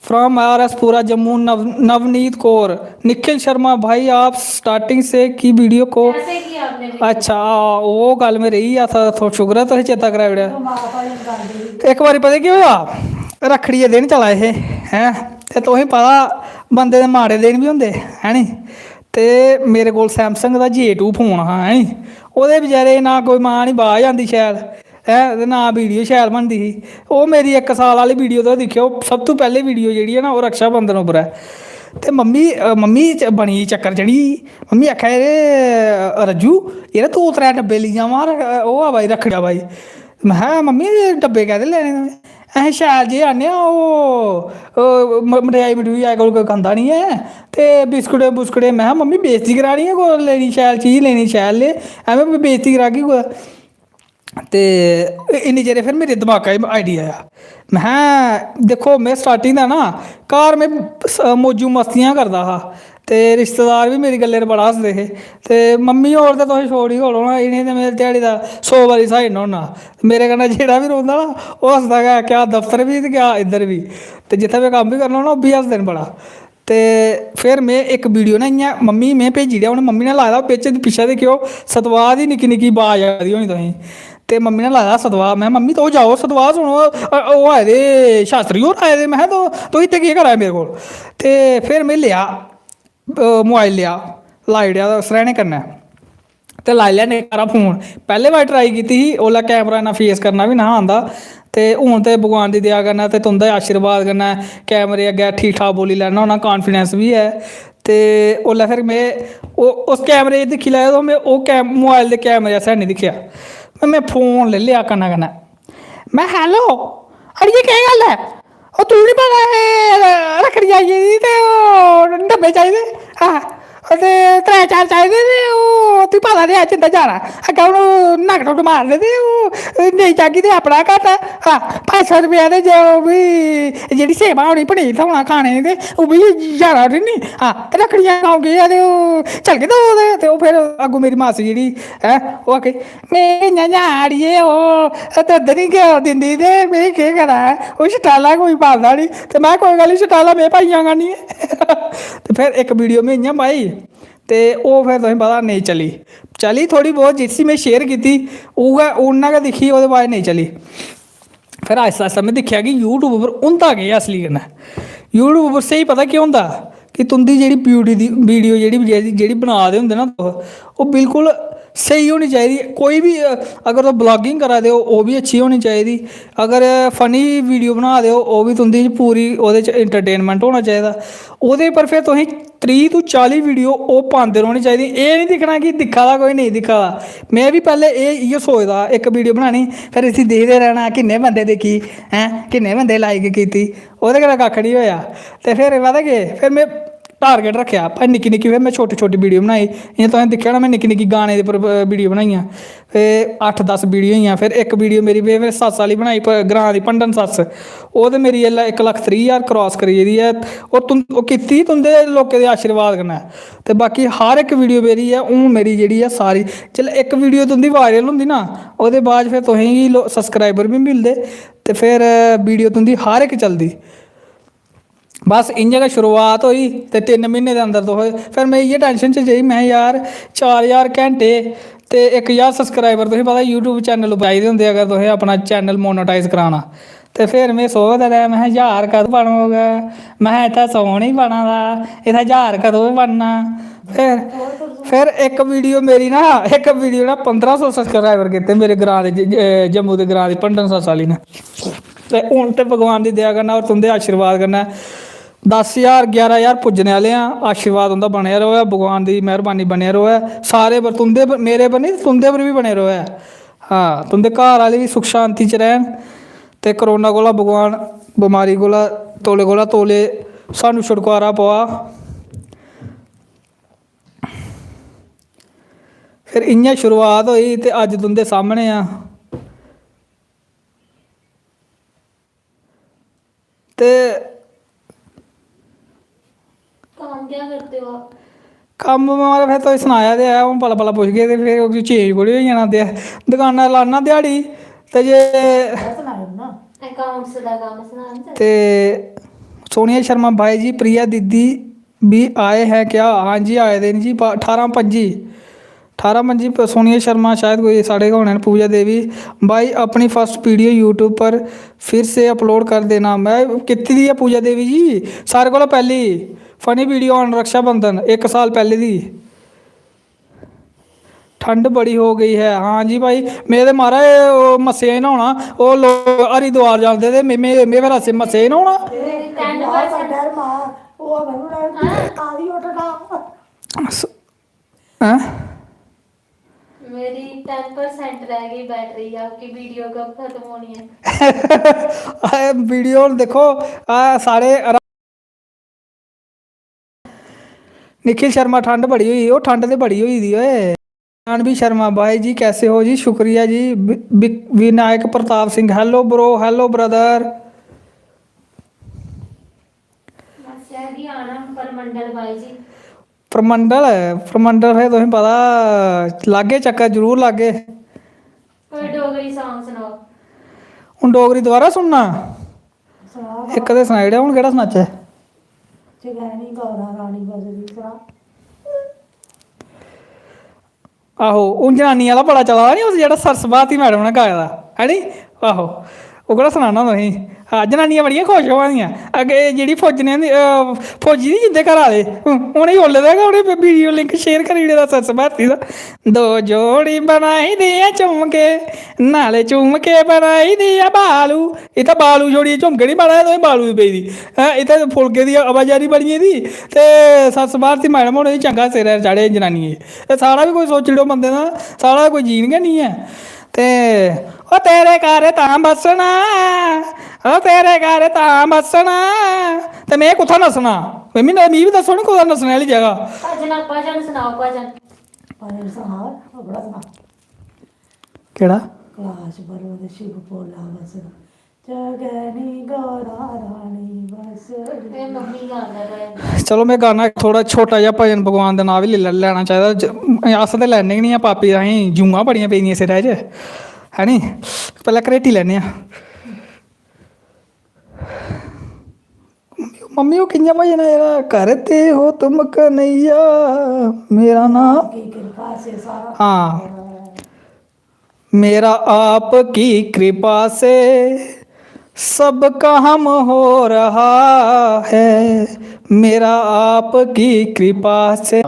फ्रॉम RS पूरा जम्मू नवनीत कौर निखिल शर्मा भाई आप स्टार्टिंग से की वीडियो को अच्छा वो गल में रही थोड़ा शुक्र है तुसें चेता कराई ओड़ेआ इक बारी पता केह् होया रक्खड़ी दे दिन चला दे हैं ते तुसें पता बंदे दे माड़े दिन बी होंदे है नी ते मेरे कोल सैमसंग दा J2 फोन हा है नी ओह्दे बचैरे ना कोई मां नी बाज आंदी शैल है ते ना वीडियो शैल बनदी ही ओह् मेरी 1 साल आह्ली वीडियो तुस दिक्खेओ सब तो पैह्ले वीडियो जेह्ड़ी है ना ओह् रक्षाबंधन उप्पर है ते मम्मी बनी चक्कर चढ़ी मम्मी आखा रज्जू यरा 2-3 डब्बे लेई जावां ओह् आ भाई रक्खड़ा भाई मैं मम्मी डब्बे कैह्दे लैने असें शैल जे आने ओह् मठेआई अज्जकल कोई खंदा निं ऐ ते बिस्कुट मैं मम्मी बेइज्जती करानी है कोई लेनी शैल चीज़ लेनी शैल ले एवें बेइज्जती करागी कुदै ते इन्नी चिर फिर मेरे दमाका च आइडिया आया मैं देखो मैं स्टार्टिंग दा ना घर में मौजू मस्तियां करदा हा ते रिश्तेदार भी मेरी गल्लै पर बड़ा हसदे हे ते मम्मी होर ते तुसें छोड़ी खोड़ो ना इ'नें ते मेरे ध्याड़ी दा 100 बारी स्हाई होना मेरे कन्नै जेह्ड़ा बी रौंह्दा ना ओह् हसदा गै क्या दफ्तर बी ते क्या इद्धर बी ते जित्थें मैं कम्म बी करना होना ओह् बी हसदे न बड़ा ते फिर में एक वीडियो ना इ'यां मम्मी में भेजी ओड़ेआ उ'नें मम्मी ने लाए दा बिच पिच्छें दिक्खेओ सतवाह दी निक्की बाज आ दी होनी तुसेंगी ते मम्मी ने लाया सतवाह मैं मम्मी तुस जाओ सतवाह सुनो ओह् आए दे शास्त्री होर आए दे मैं तुस इत्थें केह् करा दे मेरे कोल ते फिर में लेआ मोबाइल लेआ लाई ओड़ेआ सरैह्ने कन्नै ते लाई लेआ निक्का हारा फोन पैह्ले बार ट्राई कीती ही ओल्लै कैमरा इन्ना फेस करना बी नेहा आंदा ते हून ते भगवान दी दया कन्नै ते तुं'दे आशीर्वाद कन्नै कैमरे अग्गें ठीक ठाक बोली लैना होना कॉन्फिडेंस बी है ते ओल्लै फिर में उस कैमरे च दिक्खी लैओ तो में ओह् मोबाइल दे कैमरे आस्तै हैनी दिक्खेआ मैं फोन ले लिया कन्नै मैं हैलो अड़िये केह् गल्ल है ओह् तू नहीं पता रक्खड़ी आई गेदी ते ओह् डब्बे चाहिदे ते 3-4 चाहिदे ते ओह् तुगी पता ते है चिंता जाना अग्गें हून नक टुट मारदे ते ओह् नेईं जागी ते अपना घाटा 500 रपेआ ते जो बी जेह्ड़ी सेवा होनी पनीर थ्होना खाने ते ओह् बी जाना उठी नी ते रक्खड़ियां गाँव गे ते ओह् चलगे ते ओह् फिर अग्गों मेरी मासी जेह्ड़ी है ओह् आखे में इ'यां अड़िये ओह् दुद्ध नी दिंदी ते में केह् करां ओह् शटाला कोई पांदा नी ते मैं कोई गल्ल नी शटाला में पाई जांगा नी ते फिर इक वीडियो में इ'यां पाई ते ओह् फिर तुसेंगी पता नेईं चली थोड़ी बहुत जिसी में शेयर कीती उ'ऐ उन्नै गै दिक्खी ओह्दे बाद नेईं चली फिर आस्ता आस्ता में दिक्खेआ कि यूट्यूब उप्पर होंदा केह् असली कन्नै यूट्यूब उप्पर स्हेई पता केह् होंदा कि तुं'दी जेह्ड़ी ब्यूटी दी वीडियो जेह्ड़ी बना दे होंदे ना ओह् बिल्कुल स्हेई होनी चाहिदी कोई भी अगर तुस ब्लॉगिंग करा दे हो ओह् भी अच्छी होनी चाहिदी अगर फनी वीडियो बना दे हो ओह् भी तुं'दी पूरी ओह्दे च एंटरटेनमेंट होना चाहिदा ओह्दे पर फिर तुसें 30 तो 40 वीडियो ओह् पांदे रौह्नी चाहिदी एह् नहीं दिक्खना कि दिक्खा दा कोई नहीं दिक्खा दा मैं भी पैह्ले इ'यै सोचदा इक वीडियो बनानी फिर इसी दिखदे रहना किन्ने बंदे दिक्खी हैं किन्ने बंदे लाइक कीती ओह्दे कन्नै कक्ख नहीं होया ते फिर पता केह् फिर में टारगेट रखेआ भाई निक्की निक्की फिर मैं छोटी छोटी वीडियो बनाई इ'यां तुसें दिक्खेआ ना मैं निक्की निक्की गाने दे उप्पर वीडियो बनाइयां फिर 8-10 वीडियो होइयां फिर इक वीडियो मेरी फिर सस्स आह्ली बनाई ग्रां दी भंडन सस्स ओह् ते मेरी 1,30,000 क्रॉस करी गेदी ऐ ओह् कीती तुंदे लोकें दे आशीर्वाद कन्नै ते बाकी हर इक वीडियो मेरी ऐ हून मेरी जेह्ड़ी ऐ सारी जेल्लै इक वीडियो तुंदी वायरल होंदी ना ओह्दे बाद फिर तुसेंगी सब्सक्राइबर भी मिलदे ते फिर वीडियो तुंदी हर इक चलदी बस इ'यां गै शुरुआत होई ते 3 म्हीने दे अंदर तुस फिर मैं इ'यै टेंशन च जेही मैं यार 4,000 घैंटे ते 1,000 सब्सक्राइबर तुसें पता यूट्यूब चैनल उप्पर चाहिदे होंदे अगर तुसें अपना चैनल मोनेटाइज कराना ते फिर मैं सोचदा रेहा मैं 1000 कदूं बनोग मैं इत्थै 100 नहीं बना दा इत्थै 1000 कदूं बनना फिर इक वीडियो मेरी ना 1500 सब्सक्राइबर कीते मेरे ग्रां दे जम्मू दे ग्रां दी भंडन सस्स आह्ली ने ते हून ते भगवान दी दया कन्नै और तुंदे आशीर्वाद कन्नै 10,000 11,000 पुज्जने आह्ले आं आशीर्वाद उंदा बनेआ रवै भगवान दी मेहरबानी बनेआ रवै सारे पर तुंदे पर मेरे पर नहीं तुंदे पर भी बने रवै हाँ तुंदे घर आह्ले भी सुख शांति च रैह्न ते करोना कोला भगवान बमारी कोला तौले सानू छुटकारा पवा फिर इ'यां शुरुआत होई ते अज्ज तुंदे सामने आ ते काम क्या करते हो आप? कम्म मारा फिर तुसें सनाया ते है हून पला पुच्छगे ते फिर चेंज थोड़ी होई जाना ते दकाना लाना ध्याड़ी ते जे अकाउंट्स दा काम सनाना ते सोनिया शर्मा भाई जी प्रिया दीदी भी आए हैं क्या हाँ जी आए दे जी 18-25 सोनिया शर्मा शायद कोई साढ़े होने न पूजा देवी भाई अपनी फर्स्ट वीडियो यूट्यूब पर फिर से अपलोड कर देना मैं कीती दी है पूजा देवी जी सारे कोला पहली फनी वीडियो ऑन रक्षाबंधन 1 साल पहले दी ठंड बड़ी हो गई है हाँ जी भाई मेरे महाराज मस्से ही नहाना वो लोग हरिद्वार जाते थे मैं फिर असें मस्से ही नहाना मेरी 10% रह गई बैटरी आपकी वीडियो कब खत्म होनी है वीडियो देखो सारे निखिल शर्मा ठंड बड़ी हुई वो ठंड तो बड़ी हुई दी ओए जानवी शर्मा भाई जी कैसे हो जी शुक्रिया जी Vinayak Pratap Singh hello bro hello brother आना परमंडल भाई जी परमंडल फिर तुसें पता लागे चक्कर जरूर लागे कोई डोगरी सॉन्ग सुनाओ हूँ डोगरी दोबारा सुनना एक ते सनाई ओड़ेआ हूँ केह्ड़ा सनाचै आहो हून जनानी आह्ला बड़ा चला दा नी उस जेह्ड़ा सरस भारती मैडम ने गाए दा है नी आहो ओह्कड़ा सनाना तुसेंगी हाँ जनानियां बड़ियां खुश होआ दियां अग्गें जेह्ड़ी फौजी नी जिंदे घर आह्ले उ'नेंगी ओल्ले दा गै उ'नें वीडियो लिंक शेयर करी ओड़े दा सरस भारती दा 2 जोड़ी बनाई दिया झुमके नाले झुमके बनाई दिया बालू इत्थै बालू जोड़ी झुमके नहीं बनाए तुसें बालू दी पेदी इत्थै फुलके दी आवाजारी बनी गेदी ते सरस भारती मैडम होने चंगा सिर चाढ़े जनानियें ते साढ़ा भी कोई सोची लो बंदे दा साढ़ा कोई जीन गै नहीं है ते ओ तेरे घर तां बसना ओ तेरे घर तां बसना ते मैं कुत्थै नस्सना मिगी भी दस्सो नी कुत्थै नस्सने आह्ली जगह भजन सुनाओ भजन केह्ड़ा चलो मैं गाना थोड़ा छोटा जिहा भजन भगवान दा नांऽ बी लैना चाहिदा अस ते लैने गै निं आ पापी असें जूआं बड़ियां पेदियां सिरै च है नी पैह्लें घरेटी लैने आं मम्मी वो कि'यां भजन है जेह्ड़ा करते हो तुम कन्हैया मेरा नाम हाँ मेरा आपकी कृपा से सब काम हो रहा है मेरा आपकी कृपा से